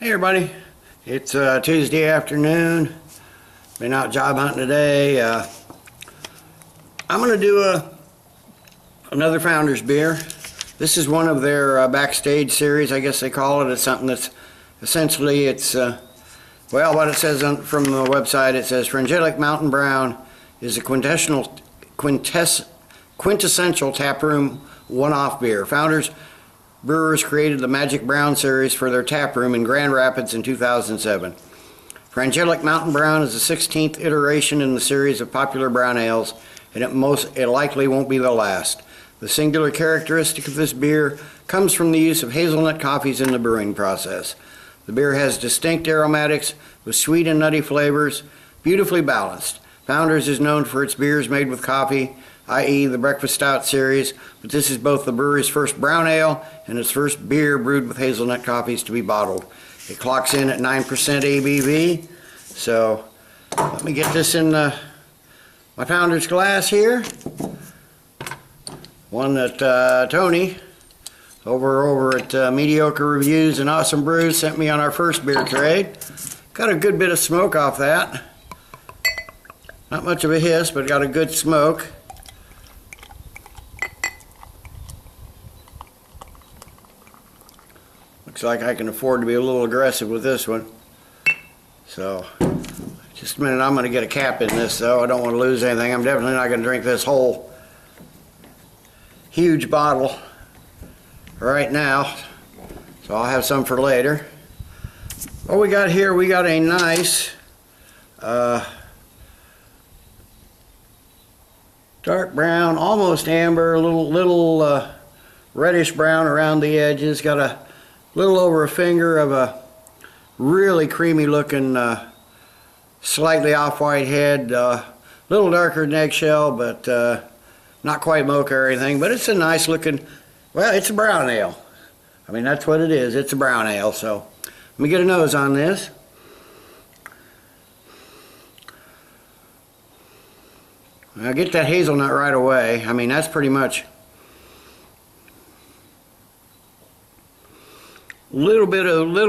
Hey everybody, it's Tuesday afternoon. Been out job hunting today. I'm going to do another Founders beer. This is one of their backstage series, I guess they call it. It's something that's essentially, well, what it says from the website, it says Frangelic Mountain Brown is a quintessential taproom one-off beer. Founders Brewers created the Magic Brown series for their taproom in Grand Rapids in 2007. Frangelic Mountain Brown is the 16th iteration in the series of popular brown ales, and it likely won't be the last. The singular characteristic of this beer comes from the use of hazelnut coffees in the brewing process. The beer has distinct aromatics with sweet and nutty flavors, beautifully balanced. Founders is known for its beers made with coffee, i.e. the Breakfast Stout series, but this is both the brewery's first brown ale and its first beer brewed with hazelnut coffees to be bottled. It clocks in at 9% ABV, so let me get this in my Founders glass here. One that Tony over at Mediocre Reviews and Awesome Brews sent me on our first beer trade. Got a good bit of smoke off that. Not much of a hiss, but got a good smoke. Looks like I can afford to be a little aggressive with this one. So, just a minute, I'm going to get a cap in this though. I don't want to lose anything. I'm definitely not going to drink this whole huge bottle right now. So I'll have some for later. What we got here, we got a nice dark brown, almost amber, a little reddish brown around the edges. Got a little over a finger of a really creamy looking slightly off-white head, little darker than eggshell, but not quite mocha or anything, but it's a nice looking, well, it's a brown ale. I mean, that's what it is. It's a brown ale. So let me get a nose on this. I'll get that hazelnut right away. I mean, that's pretty much little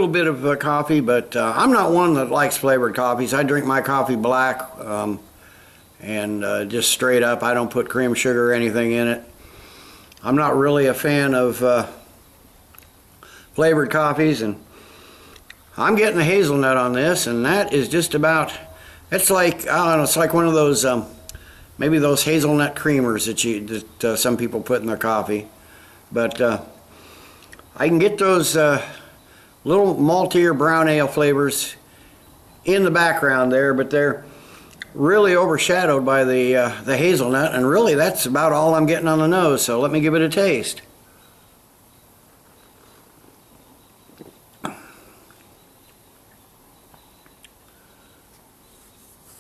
bit of coffee, but I'm not one that likes flavored coffees. I drink my coffee black and just straight up. I don't put cream, sugar, or anything in it. I'm not really a fan of flavored coffees, and I'm getting a hazelnut on this, and that is just about, it's like, I don't know, it's like one of those maybe those hazelnut creamers that some people put in their coffee, but I can get those little maltier brown ale flavors in the background there, but they're really overshadowed by the hazelnut, and really that's about all I'm getting on the nose. So let me give it a taste.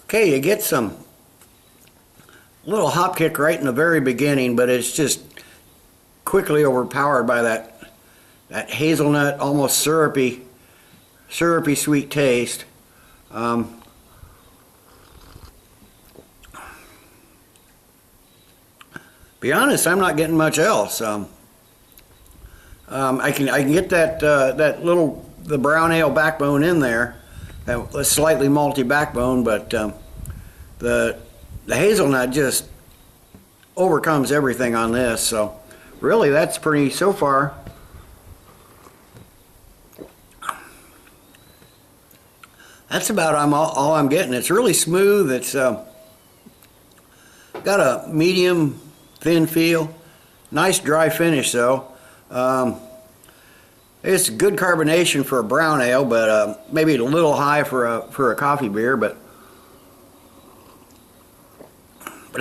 Okay, you get some little hop kick right in the very beginning, but it's just quickly overpowered by that hazelnut, almost syrupy sweet taste. Be honest, I'm not getting much else. I can get that the brown ale backbone in there, that slightly malty backbone, but the hazelnut just overcomes everything on this. So really, that's pretty so far. That's about all I'm getting. It's really smooth. It's got a medium thin feel. Nice dry finish though. It's good carbonation for a brown ale, but maybe a little high for a coffee beer. But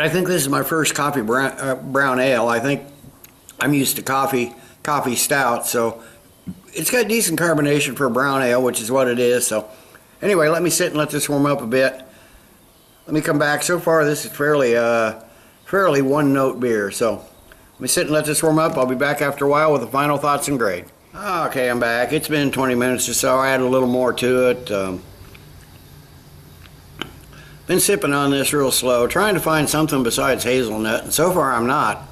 I think this is my first coffee brown ale. I think I'm used to coffee stout, so it's got decent carbonation for a brown ale, which is what it is. So anyway, let me sit and let this warm up a bit. Let me come back. So far, this is fairly one-note beer. So let me sit and let this warm up. I'll be back after a while with the final thoughts and grade. Okay, I'm back. It's been 20 minutes or so. I add a little more to it. Been sipping on this real slow, trying to find something besides hazelnut, and so far I'm not.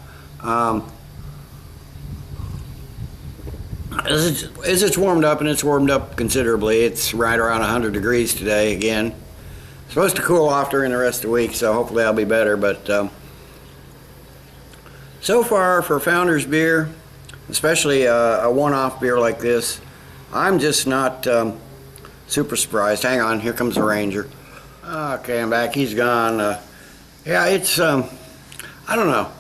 As it's warmed up, and it's warmed up considerably. It's right around 100 degrees today again. It's supposed to cool off during the rest of the week, so hopefully I'll be better. But so far for Founders beer, especially a one-off beer like this, I'm just not super surprised. Hang on, here comes the Ranger. Okay, I'm back. He's gone. Yeah, it's I don't know.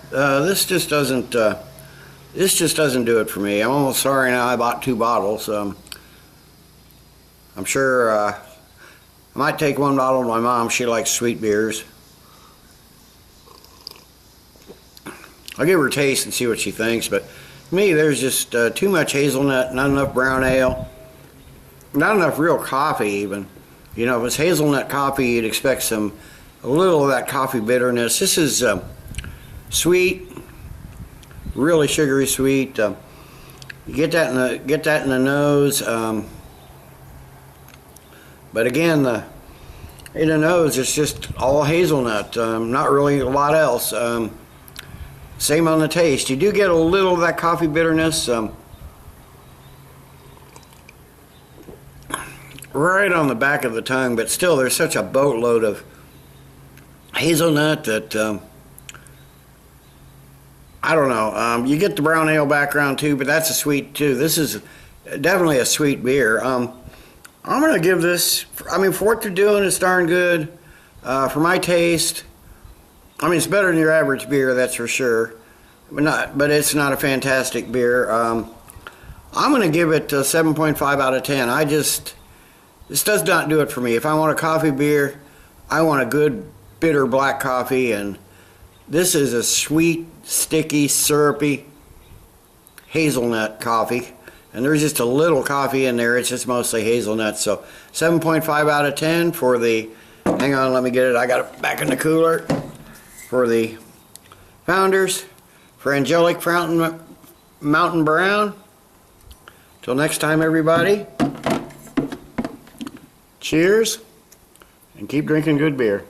This just doesn't do it for me. I'm almost sorry now I bought 2 bottles. I'm sure I might take 1 bottle to my mom. She likes sweet beers. I'll give her a taste and see what she thinks. But me, there's just too much hazelnut, not enough brown ale, not enough real coffee even. You know, if it's hazelnut coffee, you'd expect a little of that coffee bitterness. This is sweet, really sugary sweet. You get that in the nose. But again, in the nose, it's just all hazelnut. Not really a lot else. Same on the taste. You do get a little of that coffee bitterness. Right on the back of the tongue, but still there's such a boatload of hazelnut that I don't know. You get the brown ale background too, but that's a sweet too. This is definitely a sweet beer. I'm gonna give this, I mean, for what they're doing, it's darn good. For my taste, I mean, it's better than your average beer, that's for sure. But it's not a fantastic beer. I'm gonna give it a 7.5 out of 10. This does not do it for me. If I want a coffee beer, I want a good bitter black coffee, and this is a sweet, sticky, syrupy hazelnut coffee. And there's just a little coffee in there. It's just mostly hazelnut. So 7.5 out of 10 for the, hang on, let me get it. I got it back in the cooler. For the Founders Frangelic Mountain Brown. Till next time, everybody. Cheers, and keep drinking good beer.